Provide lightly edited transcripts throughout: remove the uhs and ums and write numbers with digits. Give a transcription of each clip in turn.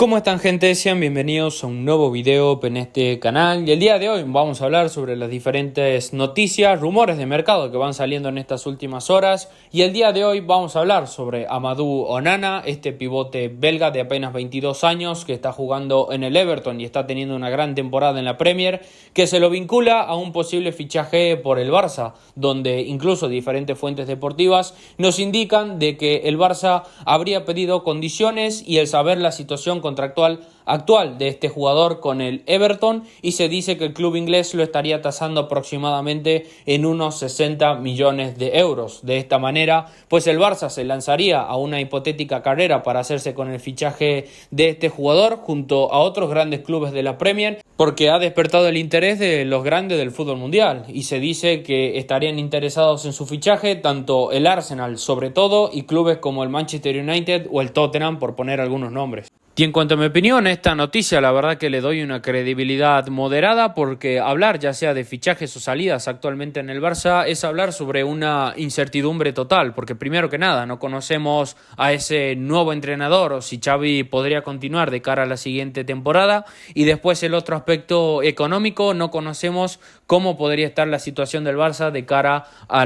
¿Cómo están, gente? Sean bienvenidos a un nuevo video en este canal. Y el día de hoy vamos a hablar sobre las diferentes noticias, rumores de mercado que van saliendo en estas últimas horas. Y el día de hoy vamos a hablar sobre Amadou Onana, este pivote belga de apenas 22 años que está jugando en el Everton y está teniendo una gran temporada en la Premier, que se lo vincula a un posible fichaje por el Barça, donde incluso diferentes fuentes deportivas nos indican de que el Barça habría pedido condiciones y el saber la situación contractual actual de este jugador con el Everton, y se dice que el club inglés lo estaría tasando aproximadamente en unos 60 millones de euros. De esta manera, pues el Barça se lanzaría a una hipotética carrera para hacerse con el fichaje de este jugador junto a otros grandes clubes de la Premier, porque ha despertado el interés de los grandes del fútbol mundial, y se dice que estarían interesados en su fichaje tanto el Arsenal sobre todo y clubes como el Manchester United o el Tottenham, por poner algunos nombres. Y en cuanto a mi opinión, esta noticia la verdad que le doy una credibilidad moderada, porque hablar ya sea de fichajes o salidas actualmente en el Barça es hablar sobre una incertidumbre total, porque primero que nada no conocemos a ese nuevo entrenador o si Xavi podría continuar de cara a la siguiente temporada, y después el otro aspecto económico, no conocemos cómo podría estar la situación del Barça de cara a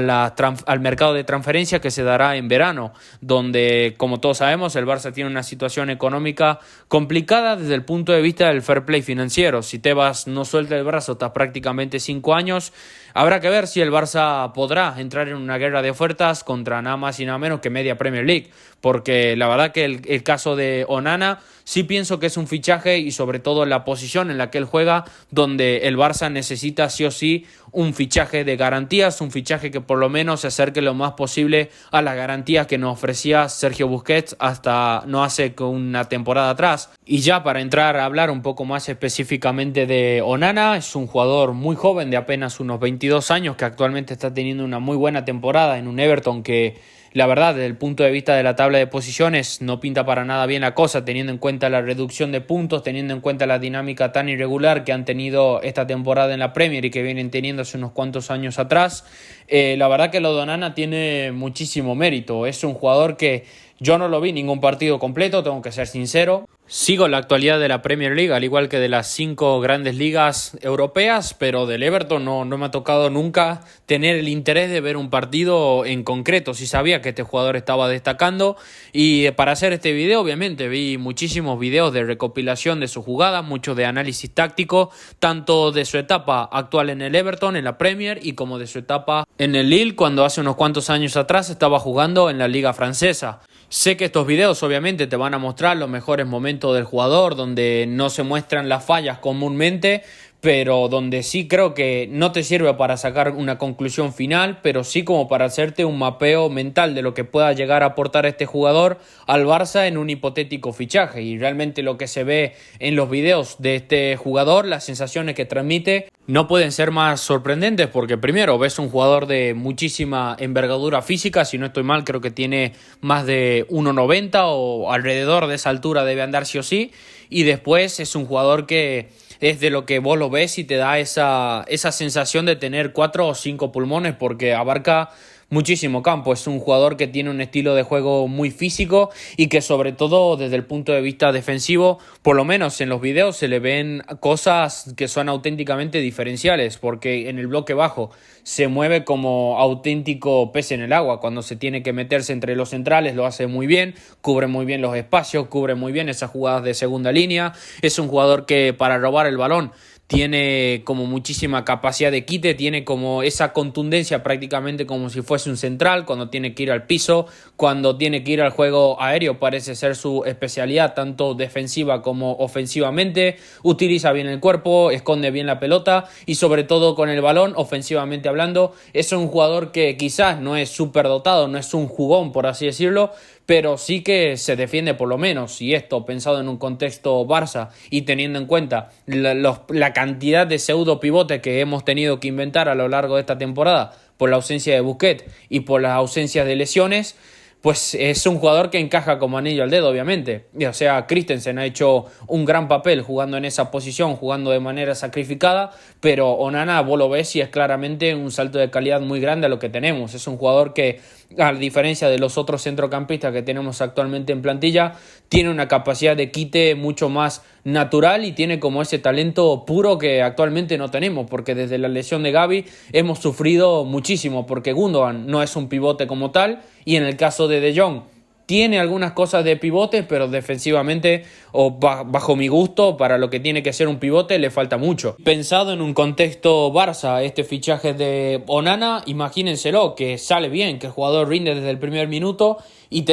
al mercado de transferencia que se dará en verano, donde como todos sabemos el Barça tiene una situación económica complicada desde el punto de vista del fair play financiero. Si Tebas no suelta el brazo hasta prácticamente 5 años, habrá que ver si el Barça podrá entrar en una guerra de ofertas contra nada más y nada menos que media Premier League, porque la verdad que el caso de Onana sí pienso que es un fichaje, y sobre todo la posición en la que él juega, donde el Barça necesita sí o sí un fichaje de garantías, un fichaje que por lo menos se acerque lo más posible a las garantías que nos ofrecía Sergio Busquets hasta no hace que una temporada atrás. Y ya para entrar a hablar un poco más específicamente de Onana, es un jugador muy joven de apenas unos 22 años que actualmente está teniendo una muy buena temporada en un Everton que la verdad desde el punto de vista de la tabla de posiciones no pinta para nada bien la cosa, teniendo en cuenta la reducción de puntos, teniendo en cuenta la dinámica tan irregular que han tenido esta temporada en la Premier y que vienen teniendo hace unos cuantos años atrás. La verdad que lo de Onana tiene muchísimo mérito. Es un jugador que yo no lo vi ningún partido completo, tengo que ser sincero. Sigo la actualidad de la Premier League, al igual que de las 5 grandes ligas europeas, pero del Everton no me ha tocado nunca tener el interés de ver un partido en concreto. Sí sabía que este jugador estaba destacando, y para hacer este video obviamente vi muchísimos videos de recopilación de su jugada, mucho de análisis táctico, tanto de su etapa actual en el Everton, en la Premier, y como de su etapa en el Lille, cuando hace unos cuantos años atrás estaba jugando en la liga francesa. Sé que estos videos obviamente te van a mostrar los mejores momentos del jugador, donde no se muestran las fallas comúnmente, pero donde sí creo que no te sirve para sacar una conclusión final, pero sí como para hacerte un mapeo mental de lo que pueda llegar a aportar este jugador al Barça en un hipotético fichaje. Y realmente lo que se ve en los videos de este jugador, las sensaciones que transmite, no pueden ser más sorprendentes, porque primero ves un jugador de muchísima envergadura física, si no estoy mal creo que tiene más de 1,90 o alrededor de esa altura debe andar sí o sí, y después es un jugador que es de lo que vos lo ves y te da esa sensación de tener 4 o 5 pulmones, porque abarca muchísimo campo. Es un jugador que tiene un estilo de juego muy físico y que sobre todo desde el punto de vista defensivo, por lo menos en los videos se le ven cosas que son auténticamente diferenciales, porque en el bloque bajo se mueve como auténtico pez en el agua. Cuando se tiene que meterse entre los centrales lo hace muy bien, cubre muy bien los espacios, cubre muy bien esas jugadas de segunda línea. Es un jugador que para robar el balón tiene como muchísima capacidad de quite, tiene como esa contundencia prácticamente como si fuese un central cuando tiene que ir al piso, cuando tiene que ir al juego aéreo parece ser su especialidad, tanto defensiva como ofensivamente. Utiliza bien el cuerpo, esconde bien la pelota y sobre todo con el balón, ofensivamente hablando, es un jugador que quizás no es súper dotado, no es un jugón por así decirlo, pero sí que se defiende por lo menos. Y esto pensado en un contexto Barça y teniendo en cuenta la cantidad de pseudo pivotes que hemos tenido que inventar a lo largo de esta temporada por la ausencia de Busquets y por las ausencias de lesiones, pues es un jugador que encaja como anillo al dedo, obviamente. O sea, Christensen ha hecho un gran papel jugando en esa posición, jugando de manera sacrificada, pero Onana, vos lo ves y es claramente un salto de calidad muy grande a lo que tenemos. Es un jugador que, a diferencia de los otros centrocampistas que tenemos actualmente en plantilla, tiene una capacidad de quite mucho más natural y tiene como ese talento puro que actualmente no tenemos, porque desde la lesión de Gavi hemos sufrido muchísimo, porque Gundogan no es un pivote como tal, y en el caso de Jong tiene algunas cosas de pivote, pero defensivamente, o bajo mi gusto, para lo que tiene que ser un pivote, le falta mucho. Pensado en un contexto Barça, este fichaje de Onana, imagínenselo, que sale bien, que el jugador rinde desde el primer minuto y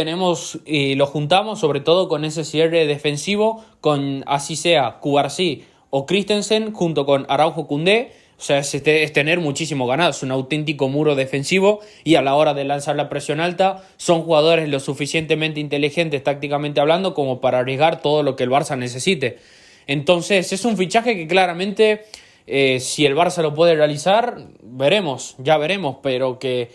lo juntamos sobre todo con ese cierre defensivo, con así sea Cubarsí o Christensen, junto con Araujo, Koundé. O sea, es tener muchísimo ganado, es un auténtico muro defensivo y a la hora de lanzar la presión alta son jugadores lo suficientemente inteligentes tácticamente hablando como para arriesgar todo lo que el Barça necesite. Entonces es un fichaje que claramente si el Barça lo puede realizar, ya veremos, pero que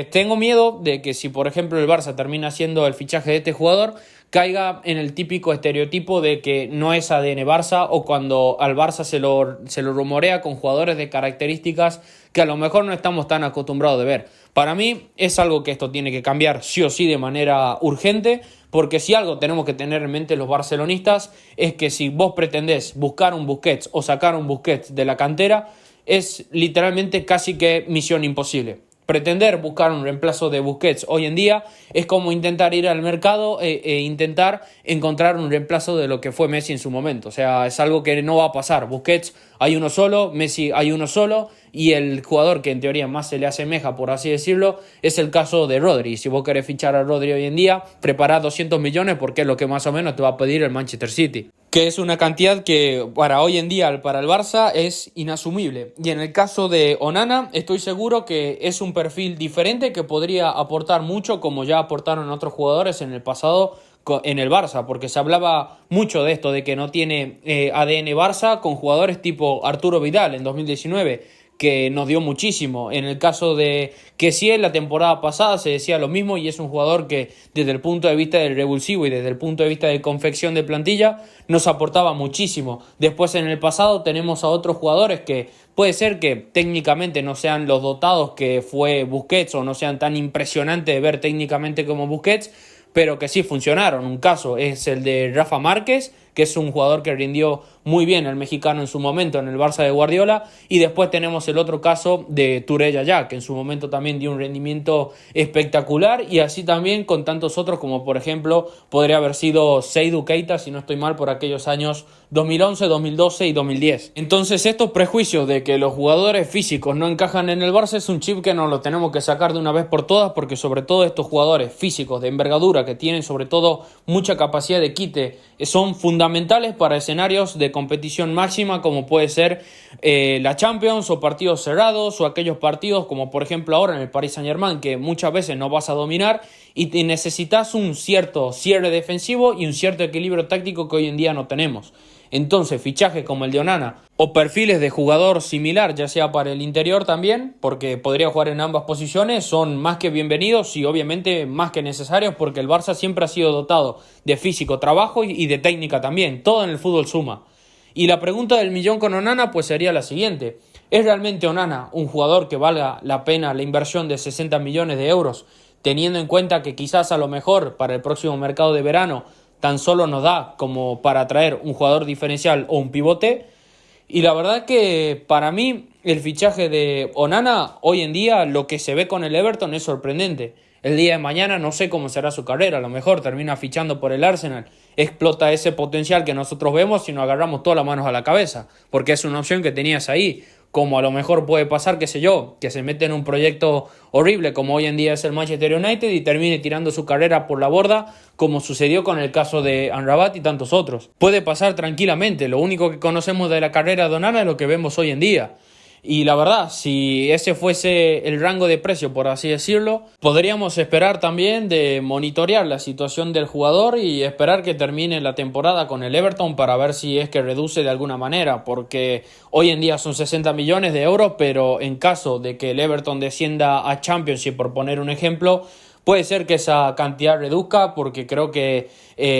tengo miedo de que si por ejemplo el Barça termina haciendo el fichaje de este jugador, caiga en el típico estereotipo de que no es ADN Barça, o cuando al Barça se lo rumorea con jugadores de características que a lo mejor no estamos tan acostumbrados de ver. Para mí es algo que esto tiene que cambiar sí o sí de manera urgente, porque si algo tenemos que tener en mente los barcelonistas es que si vos pretendés buscar un Busquets o sacar un Busquets de la cantera, es literalmente casi que misión imposible. Pretender buscar un reemplazo de Busquets hoy en día es como intentar ir al mercado e intentar encontrar un reemplazo de lo que fue Messi en su momento. O sea, es algo que no va a pasar. Busquets hay uno solo, Messi hay uno solo, y el jugador que en teoría más se le asemeja, por así decirlo, es el caso de Rodri. Si vos querés fichar a Rodri hoy en día, prepara 200 millones porque es lo que más o menos te va a pedir el Manchester City, que es una cantidad que para hoy en día, para el Barça, es inasumible. Y en el caso de Onana, estoy seguro que es un perfil diferente que podría aportar mucho, como ya aportaron otros jugadores en el pasado en el Barça, porque se hablaba mucho de esto, de que no tiene ADN Barça, con jugadores tipo Arturo Vidal en 2019, que nos dio muchísimo. En el caso de Kessié, la temporada pasada se decía lo mismo, y es un jugador que desde el punto de vista del revulsivo y desde el punto de vista de confección de plantilla nos aportaba muchísimo. Después en el pasado tenemos a otros jugadores que puede ser que técnicamente no sean los dotados que fue Busquets, o no sean tan impresionantes de ver técnicamente como Busquets, pero que sí funcionaron. Un caso es el de Rafa Márquez, que es un jugador que rindió muy bien el mexicano en su momento en el Barça de Guardiola, y después tenemos el otro caso de Touré Yaya, que en su momento también dio un rendimiento espectacular, y así también con tantos otros como por ejemplo podría haber sido Seydou Keita, si no estoy mal, por aquellos años 2011, 2012 y 2010. Entonces estos prejuicios de que los jugadores físicos no encajan en el Barça es un chip que nos lo tenemos que sacar de una vez por todas, porque sobre todo estos jugadores físicos de envergadura que tienen sobre todo mucha capacidad de quite son fundamentales para escenarios de competición máxima como puede ser la Champions, o partidos cerrados, o aquellos partidos como por ejemplo ahora en el Paris Saint-Germain, que muchas veces no vas a dominar y necesitas un cierto cierre defensivo y un cierto equilibrio táctico que hoy en día no tenemos. Entonces fichajes como el de Onana o perfiles de jugador similar, ya sea para el interior también, porque podría jugar en ambas posiciones, son más que bienvenidos y obviamente más que necesarios, porque el Barça siempre ha sido dotado de físico, trabajo y de técnica también. Todo en el fútbol suma. Y la pregunta del millón con Onana pues sería la siguiente: ¿es realmente Onana un jugador que valga la pena la inversión de 60 millones de euros, teniendo en cuenta que quizás a lo mejor para el próximo mercado de verano tan solo nos da como para traer un jugador diferencial o un pivote? Y la verdad que para mí el fichaje de Onana hoy en día, lo que se ve con el Everton es sorprendente. El día de mañana no sé cómo será su carrera, a lo mejor termina fichando por el Arsenal, explota ese potencial que nosotros vemos y nos agarramos todas las manos a la cabeza, porque es una opción que tenías ahí. Como a lo mejor puede pasar, qué sé yo, que se mete en un proyecto horrible como hoy en día es el Manchester United y termine tirando su carrera por la borda, como sucedió con el caso de Amrabat y tantos otros. Puede pasar tranquilamente, lo único que conocemos de la carrera de Onana es lo que vemos hoy en día. Y la verdad, si ese fuese el rango de precio, por así decirlo, podríamos esperar también de monitorear la situación del jugador y esperar que termine la temporada con el Everton para ver si es que reduce de alguna manera, porque hoy en día son 60 millones de euros, pero en caso de que el Everton descienda a Championship, por poner un ejemplo, Puede ser que esa cantidad reduzca porque creo que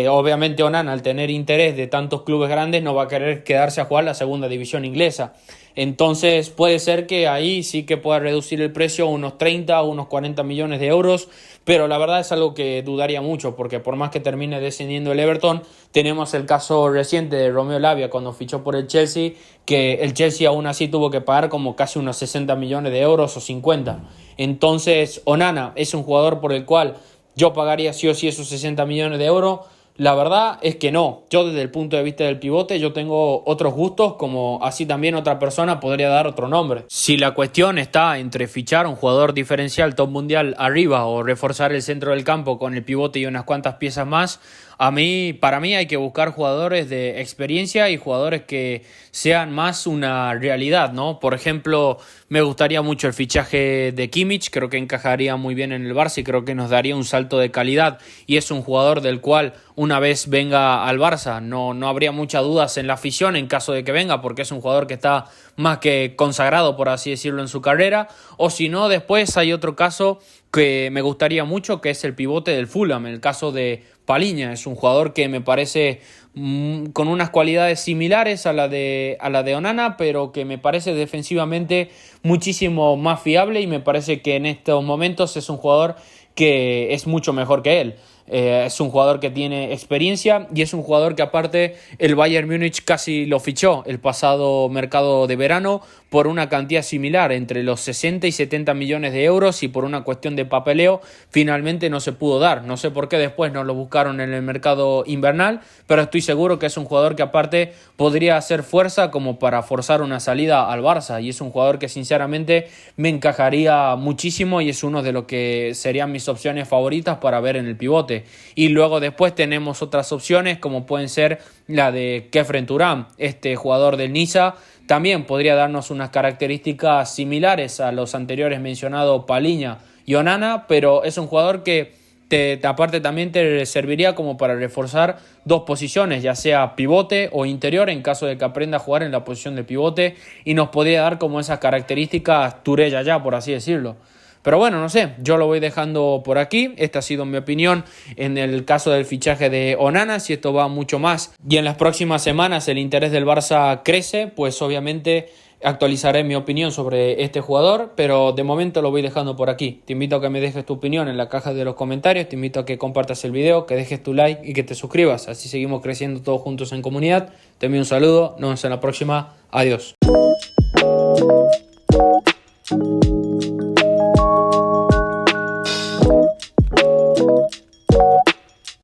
obviamente Onana, al tener interés de tantos clubes grandes, no va a querer quedarse a jugar la segunda división inglesa. Entonces puede ser que ahí sí que pueda reducir el precio a unos 30 o unos 40 millones de euros, pero la verdad es algo que dudaría mucho porque por más que termine descendiendo el Everton, tenemos el caso reciente de Romeo Lavia cuando fichó por el Chelsea, que el Chelsea aún así tuvo que pagar como casi unos 60 millones de euros o 50. Entonces Onana es un jugador por el cual yo pagaría sí o sí esos 60 millones de euros. La verdad es que no. Yo desde el punto de vista del pivote yo tengo otros gustos, como así también otra persona podría dar otro nombre. Si la cuestión está entre fichar un jugador diferencial top mundial arriba o reforzar el centro del campo con el pivote y unas cuantas piezas más, para mí hay que buscar jugadores de experiencia y jugadores que sean más una realidad, ¿no? Por ejemplo, me gustaría mucho el fichaje de Kimmich, creo que encajaría muy bien en el Barça y creo que nos daría un salto de calidad y es un jugador del cual una vez venga al Barça no habría muchas dudas en la afición en caso de que venga, porque es un jugador que está más que consagrado, por así decirlo, en su carrera. O si no, después hay otro caso que me gustaría mucho, que es el pivote del Fulham, el caso de Palhinha. Es un jugador que me parece con unas cualidades similares a la de Onana, pero que me parece defensivamente muchísimo más fiable y me parece que en estos momentos es un jugador que es mucho mejor que él. Es un jugador que tiene experiencia y es un jugador que aparte el Bayern Múnich casi lo fichó el pasado mercado de verano por una cantidad similar, entre los 60 y 70 millones de euros, y por una cuestión de papeleo finalmente no se pudo dar. No sé por qué después no lo buscaron en el mercado invernal, pero estoy seguro que es un jugador que aparte podría hacer fuerza como para forzar una salida al Barça, y es un jugador que sinceramente me encajaría muchísimo y es uno de los que serían mis opciones favoritas para ver en el pivote. Y luego después tenemos otras opciones como pueden ser la de Khéphren Thuram, este jugador del Niza. También podría darnos unas características similares a los anteriores mencionados Palhinha y Onana, pero es un jugador que aparte también te serviría como para reforzar dos posiciones, ya sea pivote o interior, en caso de que aprenda a jugar en la posición de pivote, y nos podría dar como esas características Touré ya, por así decirlo. Pero bueno, no sé, yo lo voy dejando por aquí. Esta ha sido mi opinión en el caso del fichaje de Onana. Si esto va mucho más y en las próximas semanas el interés del Barça crece, pues obviamente actualizaré mi opinión sobre este jugador, pero de momento lo voy dejando por aquí. Te invito a que me dejes tu opinión en la caja de los comentarios, te invito a que compartas el video, que dejes tu like y que te suscribas. Así seguimos creciendo todos juntos en comunidad. Te envío un saludo, nos vemos en la próxima. Adiós.